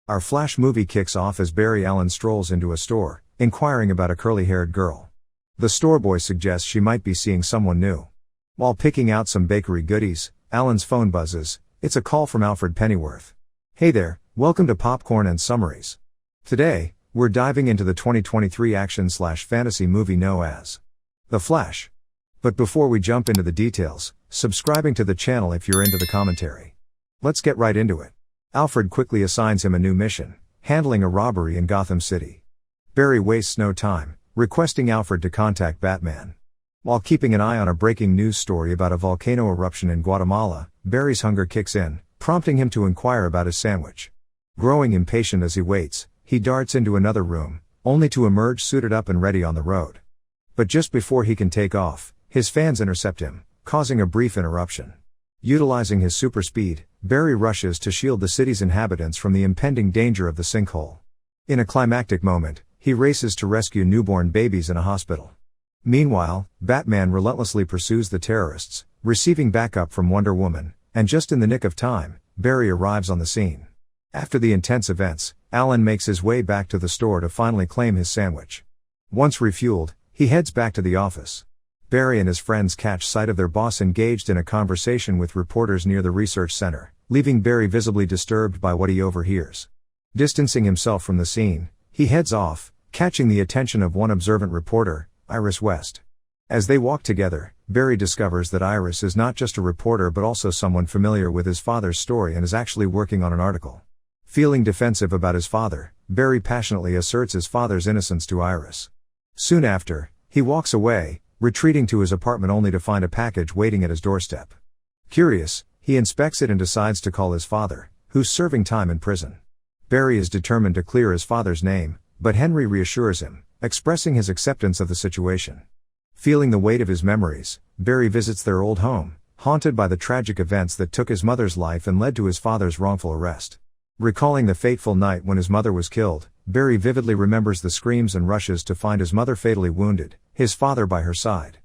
Our Flash movie kicks off as Barry Allen strolls into a store, inquiring about a curly-haired girl. The store boy suggests she might be seeing someone new. While picking out some bakery goodies, Allen's phone buzzes. It's a call from Alfred Pennyworth. Hey there, welcome to Popcorn and Summaries. Today, we're diving into the 2023 action/fantasy movie known as The Flash. But before we jump into the details, subscribing to the channel if you're into the commentary. Let's get right into it. Alfred quickly assigns him a new mission, handling a robbery in Gotham City. Barry wastes no time, requesting Alfred to contact Batman. While keeping an eye on a breaking news story about a volcano eruption in Guatemala, Barry's hunger kicks in, prompting him to inquire about his sandwich. Growing impatient as he waits, he darts into another room, only to emerge suited up and ready on the road. But just before he can take off, his fans intercept him, causing a brief interruption. Utilizing his super speed, Barry rushes to shield the city's inhabitants from the impending danger of the sinkhole. In a climactic moment, he races to rescue newborn babies in a hospital. Meanwhile, Batman relentlessly pursues the terrorists, receiving backup from Wonder Woman, and just in the nick of time, Barry arrives on the scene. After the intense events, Allen makes his way back to the store to finally claim his sandwich. Once refueled, he heads back to the office. Barry and his friends catch sight of their boss engaged in a conversation with reporters near the research center, leaving Barry visibly disturbed by what he overhears. Distancing himself from the scene, he heads off, catching the attention of one observant reporter, Iris West. As they walk together, Barry discovers that Iris is not just a reporter but also someone familiar with his father's story and is actually working on an article. Feeling defensive about his father, Barry passionately asserts his father's innocence to Iris. Soon after, he walks away, retreating to his apartment only to find a package waiting at his doorstep. Curious, he inspects it and decides to call his father, who's serving time in prison. Barry is determined to clear his father's name, but Henry reassures him, expressing his acceptance of the situation. Feeling the weight of his memories, Barry visits their old home, haunted by the tragic events that took his mother's life and led to his father's wrongful arrest. Recalling the fateful night when his mother was killed, Barry vividly remembers the screams and rushes to find his mother fatally wounded, his father by her side.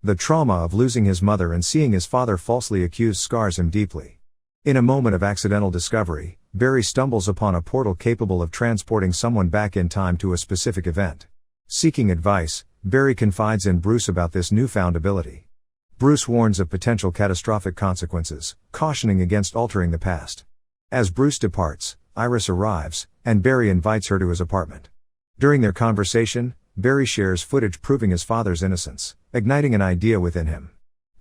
The trauma of losing his mother and seeing his father falsely accused scars him deeply. In a moment of accidental discovery, Barry stumbles upon a portal capable of transporting someone back in time to a specific event. Seeking advice, Barry confides in Bruce about this newfound ability. Bruce warns of potential catastrophic consequences, cautioning against altering the past. As Bruce departs, Iris arrives, and Barry invites her to his apartment. During their conversation, Barry shares footage proving his father's innocence, igniting an idea within him.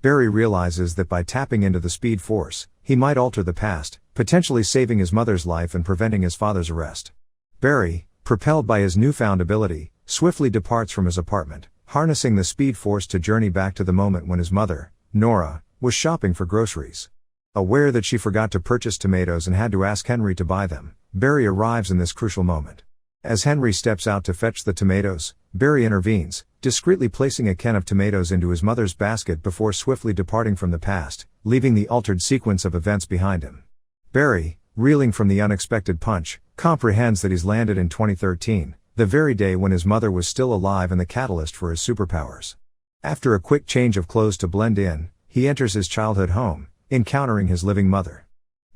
Barry realizes that by tapping into the Speed Force, he might alter the past, potentially saving his mother's life and preventing his father's arrest. Barry, propelled by his newfound ability, swiftly departs from his apartment, harnessing the Speed Force to journey back to the moment when his mother, Nora, was shopping for groceries. Aware that she forgot to purchase tomatoes and had to ask Henry to buy them, Barry arrives in this crucial moment. As Henry steps out to fetch the tomatoes, Barry intervenes, discreetly placing a can of tomatoes into his mother's basket before swiftly departing from the past, leaving the altered sequence of events behind him. Barry, reeling from the unexpected punch, comprehends that he's landed in 2013, the very day when his mother was still alive and the catalyst for his superpowers. After a quick change of clothes to blend in, he enters his childhood home, encountering his living mother.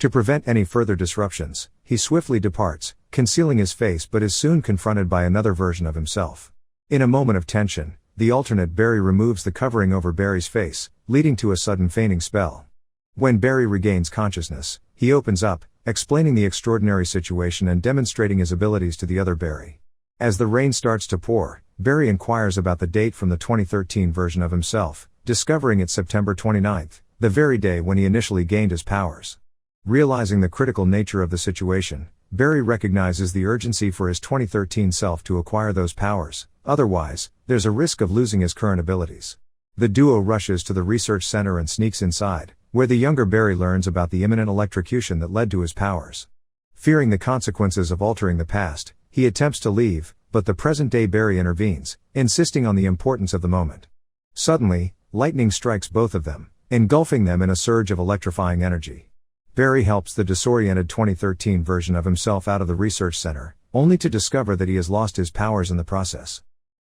To prevent any further disruptions, he swiftly departs, concealing his face but is soon confronted by another version of himself. In a moment of tension, the alternate Barry removes the covering over Barry's face, leading to a sudden fainting spell. When Barry regains consciousness, he opens up, explaining the extraordinary situation and demonstrating his abilities to the other Barry. As the rain starts to pour, Barry inquires about the date from the 2013 version of himself, discovering it's September 29th, the very day when he initially gained his powers. Realizing the critical nature of the situation, Barry recognizes the urgency for his 2013 self to acquire those powers, otherwise, there's a risk of losing his current abilities. The duo rushes to the research center and sneaks inside, where the younger Barry learns about the imminent electrocution that led to his powers. Fearing the consequences of altering the past, he attempts to leave, but the present-day Barry intervenes, insisting on the importance of the moment. Suddenly, lightning strikes both of them, engulfing them in a surge of electrifying energy. Barry helps the disoriented 2013 version of himself out of the research center, only to discover that he has lost his powers in the process.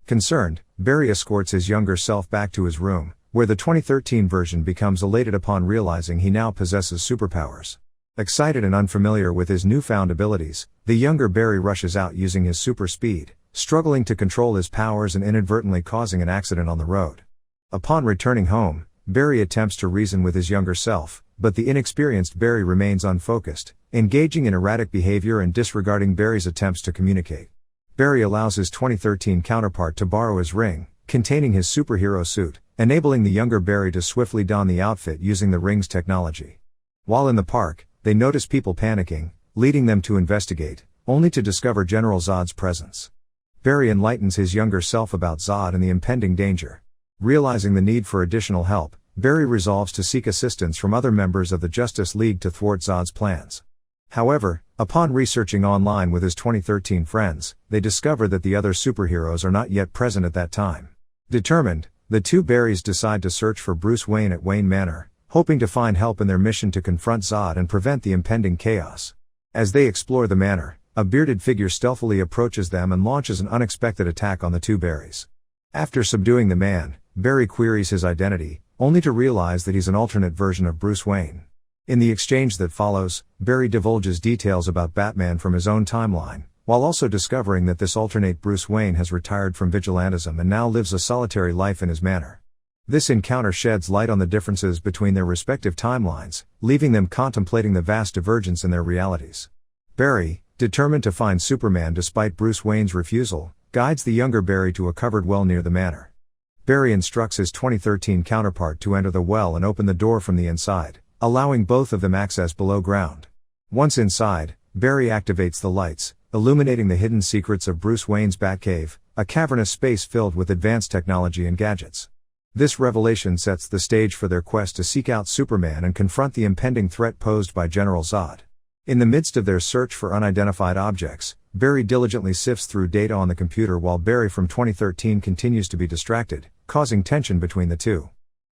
Concerned, Barry escorts his younger self back to his room, where the 2013 version becomes elated upon realizing he now possesses superpowers. Excited and unfamiliar with his newfound abilities, The younger Barry rushes out using his super speed, struggling to control his powers and inadvertently causing an accident on the road. Upon returning home, Barry attempts to reason with his younger self, but the inexperienced Barry remains unfocused, engaging in erratic behavior and disregarding Barry's attempts to communicate. Barry allows his 2013 counterpart to borrow his ring, containing his superhero suit, enabling the younger Barry to swiftly don the outfit using the ring's technology. While in the park, they notice people panicking, leading them to investigate, only to discover General Zod's presence. Barry enlightens his younger self about Zod and the impending danger. Realizing the need for additional help, Barry resolves to seek assistance from other members of the Justice League to thwart Zod's plans. However, upon researching online with his 2013 friends, they discover that the other superheroes are not yet present at that time. Determined, the two Barrys decide to search for Bruce Wayne at Wayne Manor, hoping to find help in their mission to confront Zod and prevent the impending chaos. As they explore the manor, a bearded figure stealthily approaches them and launches an unexpected attack on the two Barrys. After subduing the man, Barry queries his identity, only to realize that he's an alternate version of Bruce Wayne. In the exchange that follows, Barry divulges details about Batman from his own timeline, while also discovering that this alternate Bruce Wayne has retired from vigilantism and now lives a solitary life in his manor. This encounter sheds light on the differences between their respective timelines, leaving them contemplating the vast divergence in their realities. Barry, determined to find Superman despite Bruce Wayne's refusal, guides the younger Barry to a covered well near the manor. Barry instructs his 2013 counterpart to enter the well and open the door from the inside, allowing both of them access below ground. Once inside, Barry activates the lights, illuminating the hidden secrets of Bruce Wayne's Batcave, a cavernous space filled with advanced technology and gadgets. This revelation sets the stage for their quest to seek out Superman and confront the impending threat posed by General Zod. In the midst of their search for unidentified objects, Barry diligently sifts through data on the computer while Barry from 2013 continues to be distracted, causing tension between the two.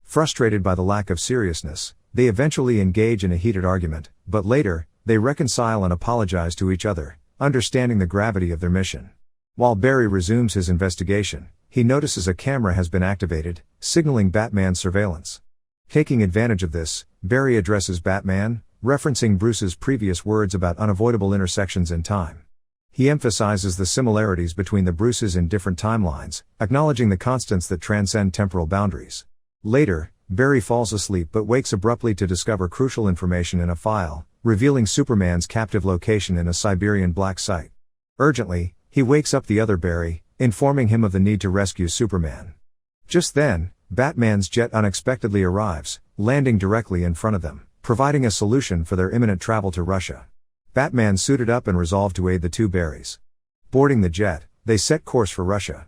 Frustrated by the lack of seriousness, they eventually engage in a heated argument, but later, they reconcile and apologize to each other, understanding the gravity of their mission. While Barry resumes his investigation, he notices a camera has been activated, signaling Batman's surveillance. Taking advantage of this, Barry addresses Batman, referencing Bruce's previous words about unavoidable intersections in time. He emphasizes the similarities between the Bruces in different timelines, acknowledging the constants that transcend temporal boundaries. Later, Barry falls asleep but wakes abruptly to discover crucial information in a file, revealing Superman's captive location in a Siberian black site. Urgently, he wakes up the other Barry, informing him of the need to rescue Superman. Just then, Batman's jet unexpectedly arrives, landing directly in front of them, providing a solution for their imminent travel to Russia. Batman suited up and resolved to aid the two Barrys. Boarding the jet, they set course for Russia.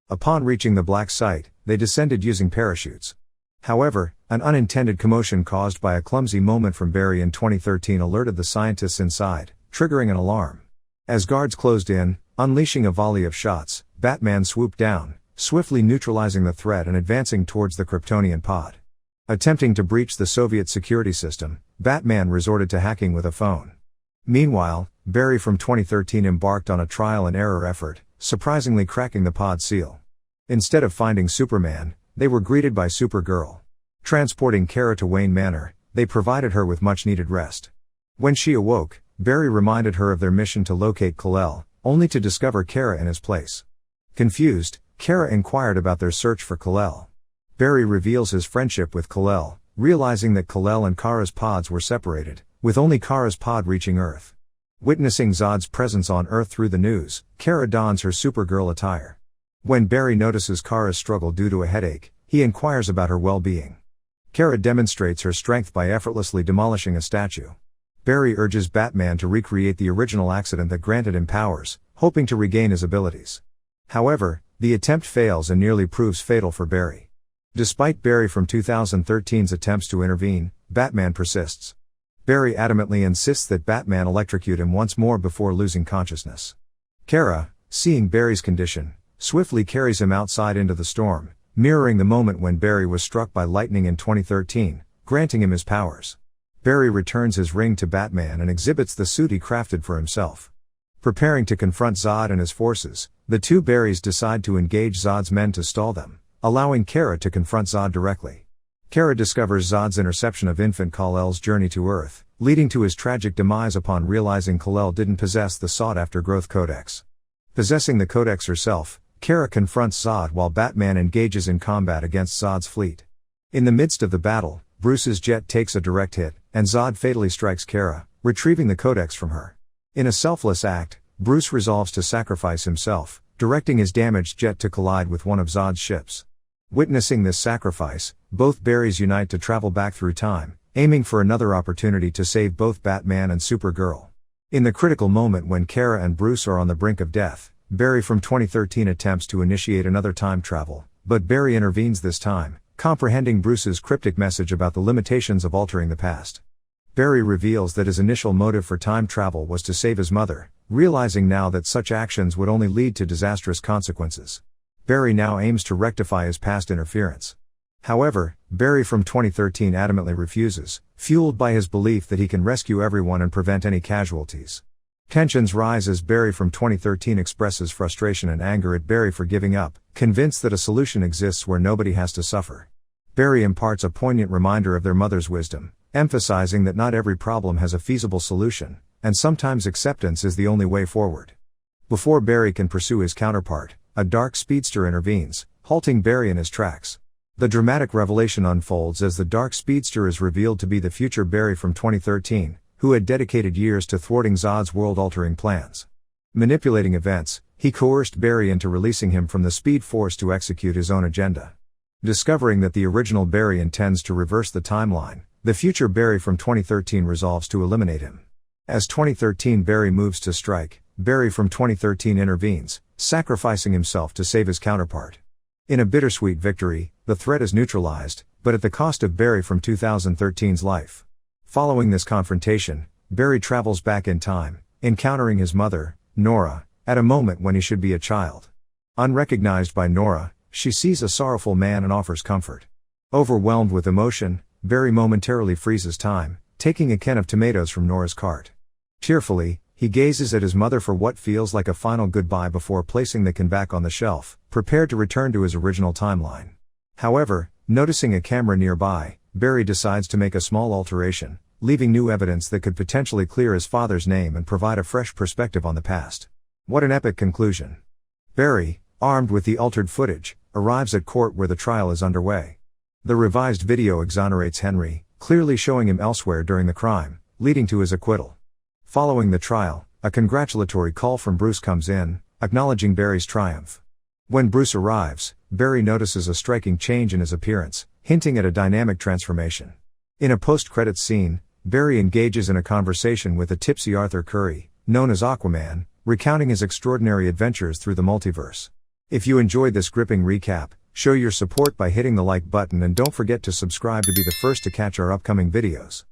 Upon reaching the black site, they descended using parachutes. However, an unintended commotion caused by a clumsy moment from Barry in 2013 alerted the scientists inside, triggering an alarm. As guards closed in, unleashing a volley of shots, Batman swooped down, swiftly neutralizing the threat and advancing towards the Kryptonian pod. Attempting to breach the Soviet security system, Batman resorted to hacking with a phone. Meanwhile, Barry from 2013 embarked on a trial-and-error effort, surprisingly cracking the pod seal. Instead of finding Superman, they were greeted by Supergirl. Transporting Kara to Wayne Manor, they provided her with much-needed rest. When she awoke, Barry reminded her of their mission to locate Kal-El, only to discover Kara in his place. Confused, Kara inquired about their search for Kal-El. Barry reveals his friendship with Kal-El, realizing that Kal-El and Kara's pods were separated, with only Kara's pod reaching Earth. Witnessing Zod's presence on Earth through the news, Kara dons her Supergirl attire. When Barry notices Kara's struggle due to a headache, he inquires about her well-being. Kara demonstrates her strength by effortlessly demolishing a statue. Barry urges Batman to recreate the original accident that granted him powers, hoping to regain his abilities. However, the attempt fails and nearly proves fatal for Barry. Despite Barry from 2013's attempts to intervene, Batman persists. Barry adamantly insists that Batman electrocute him once more before losing consciousness. Kara, seeing Barry's condition, swiftly carries him outside into the storm, mirroring the moment when Barry was struck by lightning in 2013, granting him his powers. Barry returns his ring to Batman and exhibits the suit he crafted for himself. Preparing to confront Zod and his forces, the two Barrys decide to engage Zod's men to stall them, allowing Kara to confront Zod directly. Kara discovers Zod's interception of infant Kal-El's journey to Earth, leading to his tragic demise upon realizing Kal-El didn't possess the sought-after growth codex. Possessing the codex herself, Kara confronts Zod while Batman engages in combat against Zod's fleet. In the midst of the battle, Bruce's jet takes a direct hit, and Zod fatally strikes Kara, retrieving the codex from her. In a selfless act, Bruce resolves to sacrifice himself, directing his damaged jet to collide with one of Zod's ships. Witnessing this sacrifice, both Barrys unite to travel back through time, aiming for another opportunity to save both Batman and Supergirl. In the critical moment when Kara and Bruce are on the brink of death, Barry from 2013 attempts to initiate another time travel, but Barry intervenes this time, comprehending Bruce's cryptic message about the limitations of altering the past. Barry reveals that his initial motive for time travel was to save his mother, realizing now that such actions would only lead to disastrous consequences. Barry now aims to rectify his past interference. However, Barry from 2013 adamantly refuses, fueled by his belief that he can rescue everyone and prevent any casualties. Tensions rise as Barry from 2013 expresses frustration and anger at Barry for giving up, convinced that a solution exists where nobody has to suffer. Barry imparts a poignant reminder of their mother's wisdom, emphasizing that not every problem has a feasible solution, and sometimes acceptance is the only way forward. Before Barry can pursue his counterpart, a dark speedster intervenes, halting Barry in his tracks. The dramatic revelation unfolds as the dark speedster is revealed to be the future Barry from 2013, who had dedicated years to thwarting Zod's world-altering plans. Manipulating events, he coerced Barry into releasing him from the Speed Force to execute his own agenda. Discovering that the original Barry intends to reverse the timeline, the future Barry from 2013 resolves to eliminate him. As 2013 Barry moves to strike, Barry from 2013 intervenes, sacrificing himself to save his counterpart. In a bittersweet victory, the threat is neutralized, but at the cost of Barry from 2013's life. Following this confrontation, Barry travels back in time, encountering his mother, Nora, at a moment when he should be a child. Unrecognized by Nora, she sees a sorrowful man and offers comfort. Overwhelmed with emotion, Barry momentarily freezes time, taking a can of tomatoes from Nora's cart. Tearfully, he gazes at his mother for what feels like a final goodbye before placing the can back on the shelf, prepared to return to his original timeline. However, noticing a camera nearby, Barry decides to make a small alteration, leaving new evidence that could potentially clear his father's name and provide a fresh perspective on the past. What an epic conclusion. Barry, armed with the altered footage, arrives at court where the trial is underway. The revised video exonerates Henry, clearly showing him elsewhere during the crime, leading to his acquittal. Following the trial, a congratulatory call from Bruce comes in, acknowledging Barry's triumph. When Bruce arrives, Barry notices a striking change in his appearance, hinting at a dynamic transformation. In a post-credits scene, Barry engages in a conversation with a tipsy Arthur Curry, known as Aquaman, recounting his extraordinary adventures through the multiverse. If you enjoyed this gripping recap, show your support by hitting the like button and don't forget to subscribe to be the first to catch our upcoming videos.